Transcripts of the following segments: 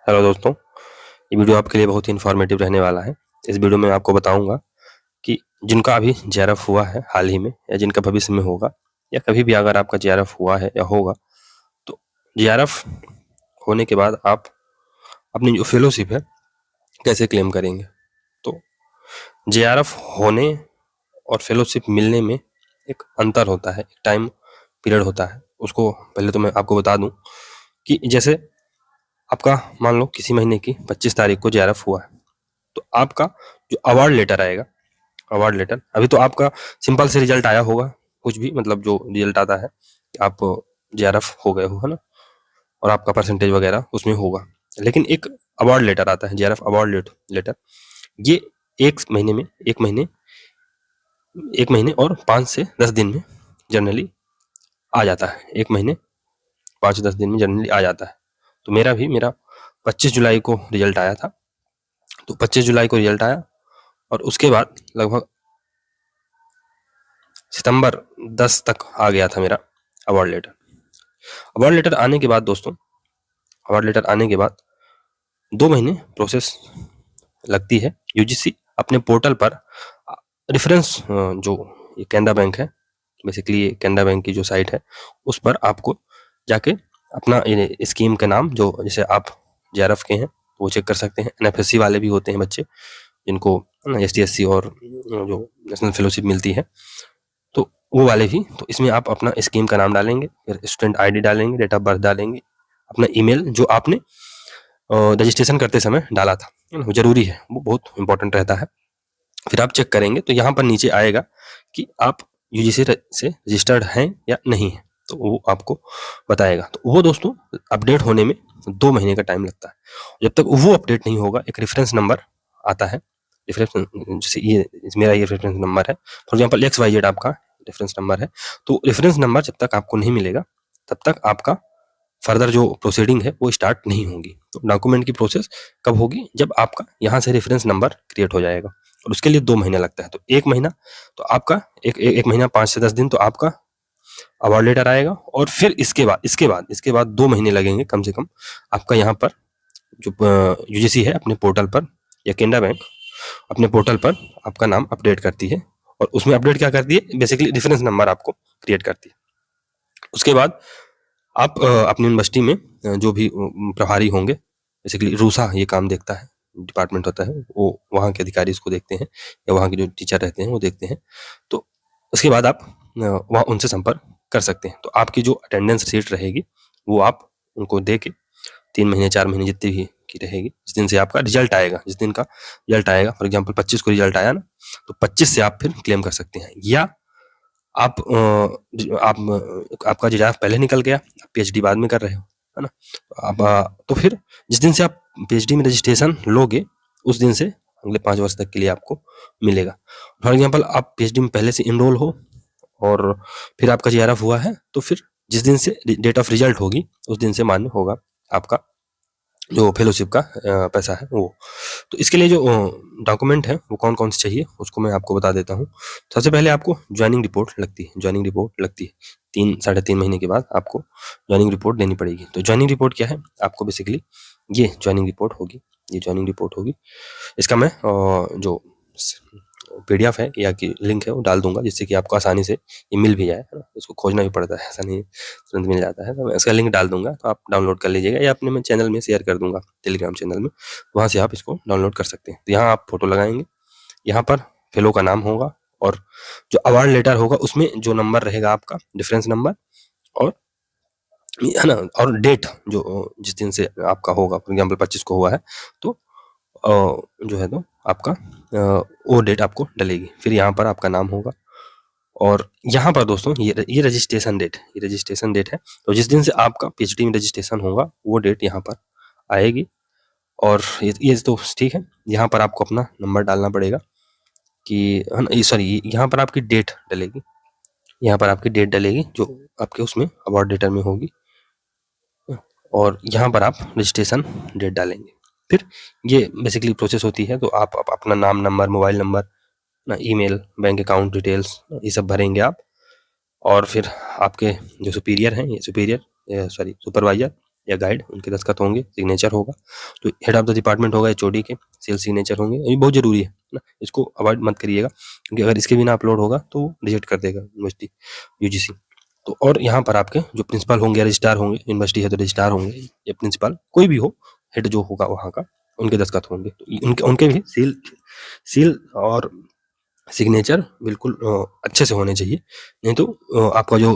Hello दोस्तों, ये video आपके लिए बहुत ही इन्फॉर्मेटिव रहने वाला है। इस वीडियो में आपको बताऊंगा कि जिनका अभी जेआरएफ हुआ है हाल ही में या जिनका भविष्य में होगा या कभी भी अगर आपका जेआरएफ हुआ है या होगा, तो जेआरएफ होने के बाद आप अपनी जो फेलोशिप है कैसे क्लेम करेंगे। तो जेआरएफ होने और फेलोशिप मिलने में एक अंतर होता है, एक टाइम पीरियड होता है। उसको पहले तो मैं आपको बता दूं कि जैसे आपका मान लो किसी महीने की 25 तारीख को जेआरएफ हुआ है, तो आपका जो अवार्ड लेटर आएगा, अवार्ड लेटर अभी तो आपका सिंपल से रिजल्ट आया होगा, कुछ भी मतलब जो रिजल्ट आता है कि आप जेआरएफ हो गए हो, है ना, और आपका परसेंटेज वगैरह उसमें होगा। लेकिन एक अवार्ड लेटर आता है, जेआरएफ अवार्ड लेटर, ये एक महीने और 5 से 10 दिन में जनरली आ जाता है। एक महीने 5 से 10 दिन में जनरली आ जाता है। तो मेरा 25 जुलाई को रिजल्ट आया था। तो 25 जुलाई को रिजल्ट आया और उसके बाद लगभग सितंबर 10 तक आ गया था मेरा अवार्ड लेटर। अवार्ड लेटर आने के बाद दोस्तों, अवार्ड लेटर आने के बाद 2 महीने प्रोसेस लगती है। यूजीसी अपने पोर्टल पर रेफरेंस जो ये कैनरा बैंक है, बेसिकली ये कैनरा बैंक की जो साइट है, उस पर आपको जाके अपना स्कीम का नाम, जो जैसे आप जेआरएफ के हैं वो चेक कर सकते हैं। एनएफएससी वाले भी होते हैं बच्चे जिनको एसटीएससी और जो नेशनल फेलोशिप मिलती है, तो वो वाले भी। तो इसमें आप अपना स्कीम का नाम डालेंगे, फिर स्टूडेंट आईडी डालेंगे, डेट ऑफ बर्थ डालेंगे, अपना ईमेल जो आपने रजिस्ट्रेशन करते समय डाला था, वो जरूरी है, वो बहुत इंपॉर्टेंट रहता है। फिर आप चेक करेंगे तो यहाँ पर नीचे आएगा कि आप यूजीसी से रजिस्टर्ड हैं या नहीं है, तो वो आपको बताएगा। तो वो दोस्तों अपडेट होने में 2 महीने का टाइम लगता है। जब तक वो अपडेट नहीं होगा, एक रेफरेंस नंबर आता है, रेफरेंस, जैसे ये मेरा ये रेफरेंस नंबर है, फॉर एग्जांपल XYZ आपका रेफरेंस नंबर है। तो रेफरेंस नंबर जब तक आपको नहीं मिलेगा तब तक आपका फर्दर जो प्रोसीडिंग है वो स्टार्ट नहीं होगी। तो डॉक्यूमेंट की प्रोसेस कब होगी? जब आपका यहाँ से रेफरेंस नंबर क्रिएट हो जाएगा, और उसके लिए 2 महीने लगता है। तो 1 महीना तो आपका एक महीना 5 से 10 दिन तो आपका अवार्ड लेटर आएगा, और फिर इसके बाद 2 महीने लगेंगे कम से कम आपका यहाँ पर जो यूजीसी है अपने पोर्टल पर, या कैनरा बैंक अपने पोर्टल पर आपका नाम अपडेट करती है। और उसमें अपडेट क्या करती है? बेसिकली रेफरेंस नंबर आपको क्रिएट करती है। उसके बाद आप अपनी यूनिवर्सिटी में जो भी प्रभारी होंगे, बेसिकली रूसा ये काम देखता है, डिपार्टमेंट होता है, वो वहाँ के अधिकारी इसको देखते हैं, या वहाँ के जो टीचर रहते हैं वो देखते हैं। तो उसके बाद आप वहाँ उनसे संपर्क कर सकते हैं। तो आपकी जो अटेंडेंस शीट रहेगी वो आप उनको दे के 3 महीने 4 महीने जितनी भी की रहेगी, जिस दिन से आपका रिजल्ट आएगा, जिस दिन का रिजल्ट आएगा, फॉर एग्जाम्पल 25 को रिजल्ट आया ना, तो 25 से आप फिर क्लेम कर सकते हैं। या आप आपका जेआरएफ पहले निकल गया, पीएचडी बाद में कर रहे हो, है ना, तो फिर जिस दिन से आप पीएचडी में रजिस्ट्रेशन लोगे उस दिन से अगले 5 वर्ष तक के लिए आपको मिलेगा। फॉर एग्जाम्पल आप पीएचडी में पहले से इनरोल हो और फिर आपका जेआरएफ हुआ है, तो फिर जिस दिन से डेट ऑफ रिजल्ट होगी उस दिन से मान्य होगा आपका जो फेलोशिप का पैसा है वो। तो इसके लिए जो डॉक्यूमेंट है वो कौन कौन से चाहिए उसको मैं आपको बता देता हूँ। सबसे पहले आपको ज्वाइनिंग रिपोर्ट लगती है, ज्वाइनिंग रिपोर्ट लगती है 3 साढ़े 3 महीने के बाद आपको ज्वाइनिंग रिपोर्ट देनी पड़ेगी। तो ज्वाइनिंग रिपोर्ट क्या है? आपको बेसिकली ये ज्वाइनिंग रिपोर्ट होगी, ये ज्वाइनिंग रिपोर्ट होगी। इसका मैं जो पीडीएफ है या कि लिंक है वो डाल दूंगा, जिससे कि आपको आसानी से ये मिल भी जाए, है ना, इसको खोजना भी पड़ता है, ऐसा नहीं तुरंत मिल जाता है। तो मैं इसका लिंक डाल दूंगा, तो आप डाउनलोड कर लीजिएगा, या अपने मैं चैनल में शेयर कर दूंगा, टेलीग्राम चैनल में, वहाँ से आप इसको डाउनलोड कर सकते हैं। तो यहाँ आप फोटो लगाएंगे, यहाँ पर फेलो का नाम होगा, और जो अवार्ड लेटर होगा उसमें जो नंबर रहेगा आपका डिफरेंस नंबर, और है ना, और डेट जो जिस दिन से आपका होगा, फॉर एग्जाम्पल 25 को हुआ है तो जो है तो आपका वो डेट आपको डलेगी। फिर यहाँ पर आपका नाम होगा, और यहाँ पर दोस्तों ये रजिस्ट्रेशन डेट है। तो जिस दिन से आपका पीएचडी में रजिस्ट्रेशन होगा वो डेट यहाँ पर आएगी। और ये तो ठीक है, यहाँ पर आपको अपना नंबर डालना पड़ेगा कि सॉरी, यहाँ पर आपकी डेट डलेगी, यहाँ पर आपकी डेट डलेगी जो आपके उसमें अवार्ड लेटर में होगी, और यहाँ पर आप रजिस्ट्रेशन डेट डालेंगे। फिर ये बेसिकली प्रोसेस होती है। तो आप अपना नाम, नंबर, मोबाइल नंबर ना, ईमेल, बैंक अकाउंट डिटेल्स, ये सब भरेंगे आप। और फिर आपके जो सुपीरियर हैं, ये सुपरवाइजर या गाइड, उनके दस्तखत होंगे, सिग्नेचर होगा। तो हेड ऑफ द डिपार्टमेंट होगा, एचओडी के सेल सिग्नेचर होंगे। ये बहुत जरूरी है ना, इसको अवॉइड मत करिएगा, क्योंकि अगर इसके बिना अपलोड होगा तो रिजेक्ट कर देगा यूनिवर्सिटी, यूजीसी। तो और यहाँ पर आपके जो प्रिंसिपल होंगे, रजिस्ट्रार होंगे, यूनिवर्सिटी है तो रजिस्ट्रार होंगे या प्रिंसिपल, कोई भी हो, हेड जो होगा वहाँ का, उनके दस्तखत होंगे। तो उनके भी सील और सिग्नेचर बिल्कुल अच्छे से होने चाहिए, नहीं तो आपका जो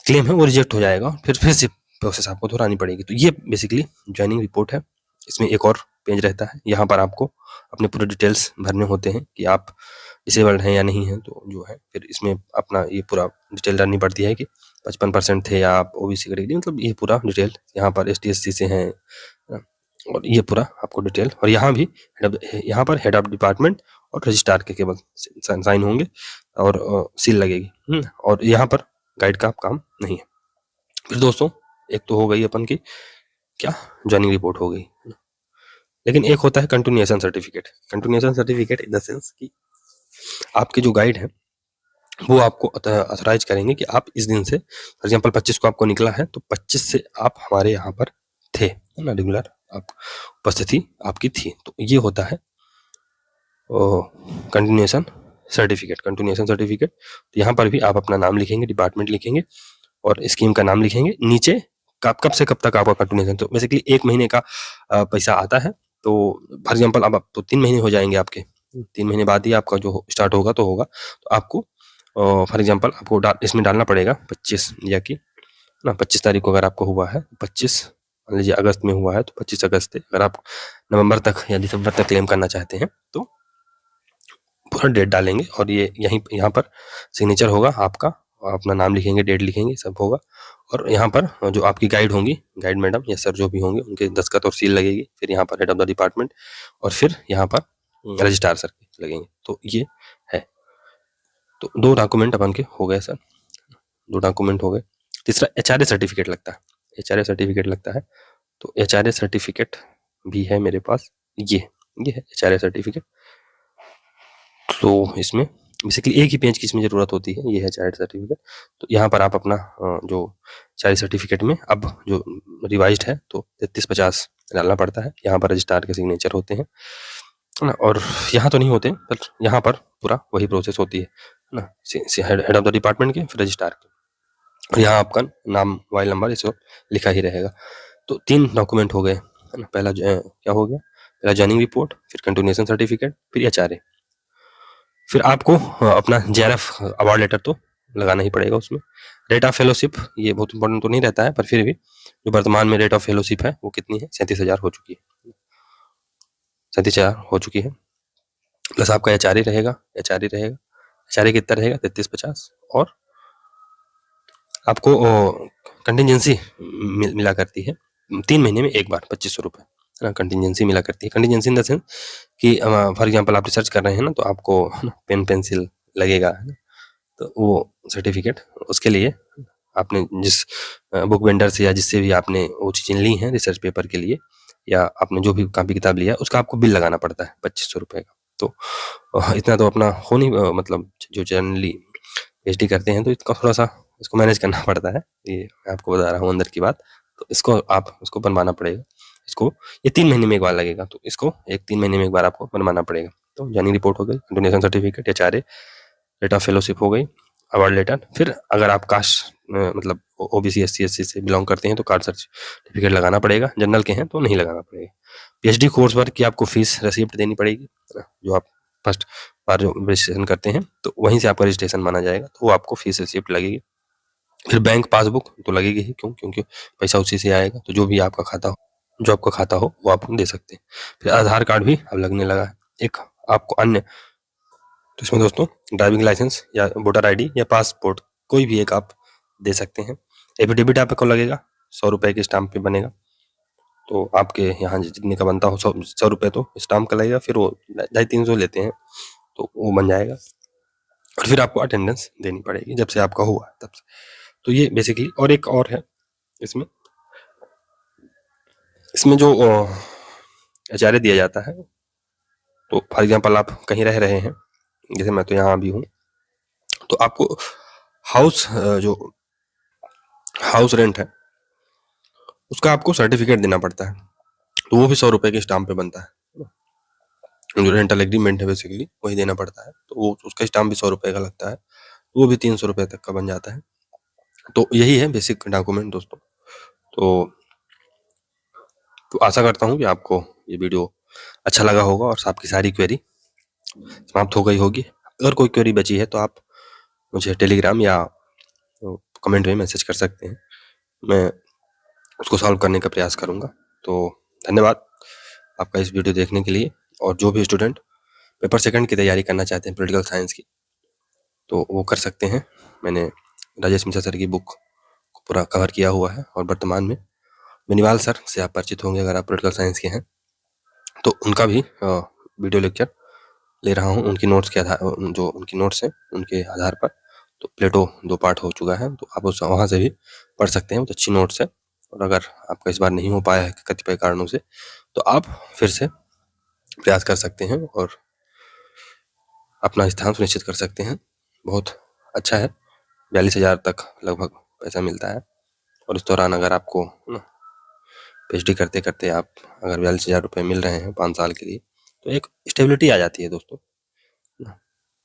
क्लेम है वो रिजेक्ट हो जाएगा, फिर से प्रोसेस आपको दोहरानी पड़ेगी। तो ये बेसिकली ज्वाइनिंग रिपोर्ट है। इसमें एक और पेज रहता है, यहाँ पर आपको अपने पूरे डिटेल्स भरने होते हैं कि आप डिसेबल्ड हैं या नहीं हैं। तो जो है फिर इसमें अपना ये पूरा डिटेल डालनी पड़ती है कि 55% थे या आप ओबीसी कैटेगरी, मतलब ये पूरा डिटेल यहाँ पर ST/SC से हैं, और ये पूरा आपको डिटेल। और यहाँ भी यहाँ पर हेड ऑफ डिपार्टमेंट और रजिस्ट्रार के केवल साइन होंगे और सील लगेगी, और यहाँ पर गाइड का काम नहीं है। फिर दोस्तों एक तो हो गई अपन की क्या, ज्वाइनिंग रिपोर्ट हो गई, लेकिन एक होता है continuation certificate. Continuation certificate in the sense कि आपके जो गाइड है वो आपको अथोराइज करेंगे कि आप इस दिन से, फॉर एग्जांपल 25 को आपको निकला है, तो 25 से आप हमारे यहाँ पर थे, है ना, रेगुलर आप उपस्थिति आपकी थी। तो ये होता है कंटिन्यूएशन सर्टिफिकेट। कंटिन्यूएशन सर्टिफिकेट, तो यहाँ पर भी आप अपना नाम लिखेंगे, डिपार्टमेंट लिखेंगे और स्कीम का नाम लिखेंगे, नीचे कब से कब तक आपका कंटिन्यूएशन। तो बेसिकली 1 महीने का पैसा आता है। तो फॉर एग्जांपल अब तो 3 महीने हो जाएंगे आपके, 3 महीने बाद ही आपका जो स्टार्ट होगा तो होगा। तो आपको फॉर एग्जांपल आपको इसमें डालना पड़ेगा 25, या कि ना 25 तारीख को अगर आपको हुआ है, 25 मान लीजिए अगस्त में हुआ है तो 25 अगस्त से, अगर आप नवंबर तक या दिसंबर तक क्लेम करना चाहते हैं तो पूरा डेट डालेंगे, और ये यहाँ पर सिग्नेचर होगा आपका, अपना नाम लिखेंगे, डेट लिखेंगे, सब होगा। और यहाँ पर जो आपकी गाइड होंगी, गाइड मैडम या सर जो भी होंगे, उनके दस्तखत और सील लगेगी। फिर यहाँ पर हेड ऑफ द डिपार्टमेंट, और फिर यहाँ पर रजिस्ट्रार सर के लगेंगे। तो ये है, तो 2 डॉक्यूमेंट अपन के हो गए सर, 2 डॉक्यूमेंट हो गए। तीसरा HRA सर्टिफिकेट लगता है, HRA सर्टिफिकेट लगता है। तो HRA सर्टिफिकेट भी है मेरे पास, ये है HRA सर्टिफिकेट। तो इसमें बेसिकली एक ही पेज की इसमें जरूरत होती है, ये है HRA सर्टिफिकेट। तो यहाँ पर आप अपना जो HRA सर्टिफिकेट में अब जो रिवाइज्ड है तो 3350 डालना पड़ता है। यहाँ पर रजिस्ट्रार के सिग्नेचर होते हैं ना, और यहाँ तो नहीं होते, पर यहाँ पर पूरा वही प्रोसेस होती है ना, हेड ऑफ द डिपार्टमेंट के, फिर रजिस्ट्रार के, और यहाँ आपका नाम, मोबाइल नंबर, ये सब लिखा ही रहेगा। तो 3 डॉक्यूमेंट हो गए, है ना। पहला क्या हो गया, पहला ज्वाइनिंग रिपोर्ट, फिर कंटिन्यूएशन सर्टिफिकेट, फिर HRA। फिर आपको अपना JRF अवार्ड लेटर तो लगाना ही पड़ेगा उसमें। रेट ऑफ फेलोशिप, ये बहुत इंपॉर्टेंट तो नहीं रहता है, पर फिर भी जो वर्तमान में रेट ऑफ फेलोशिप है वो कितनी है, 37,000 हो चुकी है, 37,000 हो चुकी है। प्लस आपका HRA रहेगा, HRA कितना रहेगा, 3350। और आपको कंटिजेंसी मिला करती है 3 महीने में एक बार 2500 रुपये, है ना, कंटिजेंसी मिला करती है। कंटिजेंसी इन द सेंस कि फॉर एग्जांपल आप रिसर्च कर रहे हैं ना, तो आपको पेन पेंसिल लगेगा, है ना, तो वो सर्टिफिकेट, उसके लिए आपने जिस बुक वेंडर से या जिससे भी आपने वो चीज़ें ली हैं रिसर्च पेपर के लिए, या आपने जो भी कापी किताब लिया, उसका आपको बिल लगाना पड़ता है 2500 रुपये का। तो इतना तो अपना हो नहीं, मतलब जो जनरली PhD करते हैं तो इसका थोड़ा सा इसको मैनेज करना पड़ता है, ये मैं आपको बता रहा हूँ अंदर की बात। तो इसको आप उसको बनवाना पड़ेगा, इसको ये 3 महीने में एक बार लगेगा, तो इसको 3 महीने में एक बार आपको बनवाना पड़ेगा। तो ज्वाइनिंग रिपोर्ट हो गई, continuation certificate, HRA, rate of fellowship हो गई, अवार्ड लेटर। फिर अगर आप कास्ट मतलब OBC SC/SC से बिलोंग करते हैं तो कास्ट सर्टिफिकेट लगाना पड़ेगा, जनरल के हैं तो नहीं लगाना पड़ेगा। PhD कोर्स वर्क की आपको फीस रिसिप्ट देनी पड़ेगी, जो आप फर्स्ट बार जो रजिस्ट्रेशन करते हैं तो वहीं से आपका रजिस्ट्रेशन माना जाएगा, तो वो आपको फीस रिसिप्ट लगेगी। फिर बैंक पासबुक तो लगेगी ही, क्योंकि पैसा उसी से आएगा। तो जो भी आपका खाता हो, जो आपका खाता हो वो आप दे सकते हैं। फिर आधार कार्ड भी अब लगने लगा है एक आपको अन्य, तो इसमें दोस्तों ड्राइविंग लाइसेंस या वोटर ID या पासपोर्ट कोई भी एक आप दे सकते हैं। एफिडेविट आपको लगेगा, 100 रुपये की स्टाम्प पे बनेगा, तो आपके यहाँ जितने का बनता हो 100 रुपये तो स्टाम्प का लगेगा, फिर वो 250-300 लेते हैं तो वो बन जाएगा। और फिर आपको अटेंडेंस देनी पड़ेगी जब से आपका हुआ तब से। तो ये बेसिकली, और एक और है इसमें जो HRA दिया जाता है, तो फॉर एग्जांपल आप कहीं रह रहे हैं, जैसे मैं तो यहाँ भी हूँ, तो आपको हाउस जो हाउस रेंट है उसका आपको सर्टिफिकेट देना पड़ता है, तो वो भी 100 रुपए के स्टाम्प पे बनता है। जो रेंटल एग्रीमेंट है बेसिकली वही देना पड़ता है, तो वो उसका स्टाम्प भी 100 रुपए का लगता है, वो भी 300 रुपए तक का बन जाता है। तो यही है बेसिक डॉक्यूमेंट दोस्तों। तो आशा करता हूँ कि आपको ये वीडियो अच्छा लगा होगा और आपकी सारी क्वेरी समाप्त हो गई होगी। अगर कोई क्वेरी बची है तो आप मुझे टेलीग्राम या कमेंट में मैसेज कर सकते हैं, मैं उसको सॉल्व करने का प्रयास करूँगा। तो धन्यवाद आपका इस वीडियो देखने के लिए। और जो भी स्टूडेंट पेपर सेकंड की तैयारी करना चाहते हैं पॉलिटिकल साइंस की, तो वो कर सकते हैं। मैंने राजेश मिश्रा सर की बुक को पूरा कवर किया हुआ है, और वर्तमान में बेनीवाल सर से आप परिचित होंगे अगर आप पॉलिटिकल साइंस के हैं, तो उनका भी वीडियो लेक्चर ले रहा हूँ उनकी नोट्स के आधार, जो उनकी नोट्स हैं उनके आधार पर। तो प्लेटो 2 पार्ट हो चुका है, तो आप उस वहाँ से भी पढ़ सकते हैं, बहुत अच्छी नोट्स है। और अगर आपका इस बार नहीं हो पाया है कतिपय कारणों से, तो आप फिर से प्रयास कर सकते हैं और अपना स्थान सुनिश्चित कर सकते हैं। बहुत अच्छा है, 42,000 तक लगभग पैसा मिलता है, और इस दौरान अगर आपको पीएचडी करते करते आप अगर 42,000 रुपये मिल रहे हैं 5 साल के लिए, तो एक स्टेबिलिटी आ जाती है दोस्तों।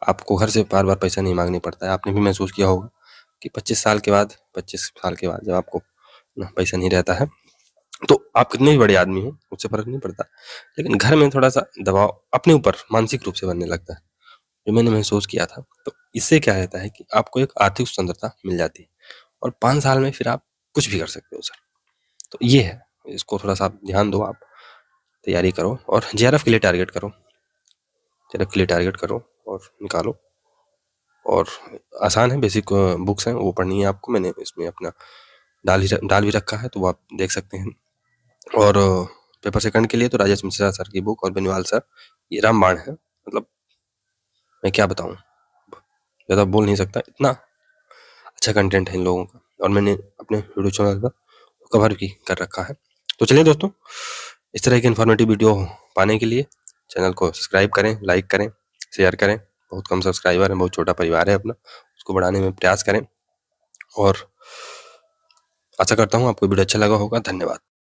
आपको घर से बार बार पैसा नहीं मांगनी पड़ता है। आपने भी महसूस किया होगा कि 25 साल के बाद जब आपको पैसा नहीं रहता है, तो आप कितने भी बड़े आदमी हो उससे फर्क नहीं पड़ता, लेकिन घर में थोड़ा सा दबाव अपने ऊपर मानसिक रूप से बनने लगता है, जो मैंने महसूस किया था। तो इससे क्या रहता है कि आपको एक आर्थिक स्वतंत्रता मिल जाती है, और 5 साल में फिर आप कुछ भी कर सकते हो सर। तो ये है, इसको थोड़ा सा ध्यान दो, आप तैयारी करो और जेआरएफ के लिए टारगेट करो, और निकालो। और आसान है, बेसिक बुक्स हैं वो पढ़नी है आपको, मैंने इसमें अपना डाल भी रखा है, तो वो आप देख सकते हैं। और पेपर सेकंड के लिए तो राजेश मिश्रा सर की बुक और बेनीवाल सर, ये रामबाण है, मतलब मैं क्या बताऊं, ज़्यादा बोल नहीं सकता, इतना अच्छा कंटेंट है इन लोगों का, और मैंने अपने यूट्यूब चैनल पर कवर भी कर रखा है। तो चलिए दोस्तों, इस तरह की इन्फॉर्मेटिव वीडियो पाने के लिए चैनल को सब्सक्राइब करें, लाइक करें, शेयर करें। बहुत कम सब्सक्राइबर है, बहुत छोटा परिवार है अपना, उसको बढ़ाने में प्रयास करें, और आशा करता हूँ आपको वीडियो अच्छा लगा होगा। धन्यवाद।